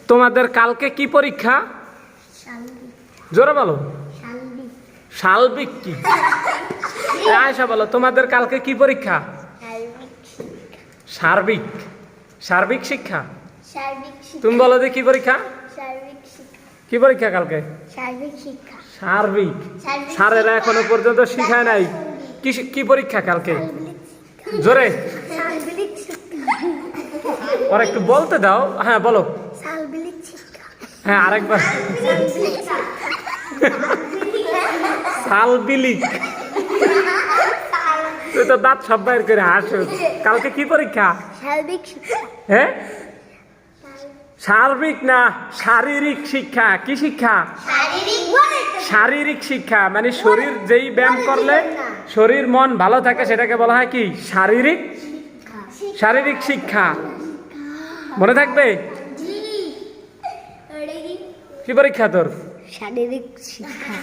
তোমাদের কালকে কি পরীক্ষা? জোরে বলো। সার্বিক কি? আয়শা বলো, তোমাদের কালকে কি পরীক্ষা? সার্বিক। সার্বিক শিক্ষা। তুমি বলো যে কি পরীক্ষা? কি পরীক্ষা কালকে? সার্বিক। স্যারেরা এখনো পর্যন্ত শিখায় নাই কি কি পরীক্ষা কালকে। জোরে ওর একটু বলতে দাও। হ্যাঁ বলো। হ্যাঁ আরেকবার। সালবিলিক। তুই তো দাঁত সব বাইর করে হাসো। কালকে কি পরীক্ষা? হ্যাঁ সার্বিক না, শারীরিক শিক্ষা। কি শিক্ষা? শারীরিক শিক্ষা। মানে শরীর যেই ব্যায়াম করলে শরীর মন ভালো থাকে সেটাকে বলা হয় কি? শারীরিক। শারীরিক শিক্ষা মনে থাকবে। কি পরীক্ষা তোর? শারীরিক শিক্ষা।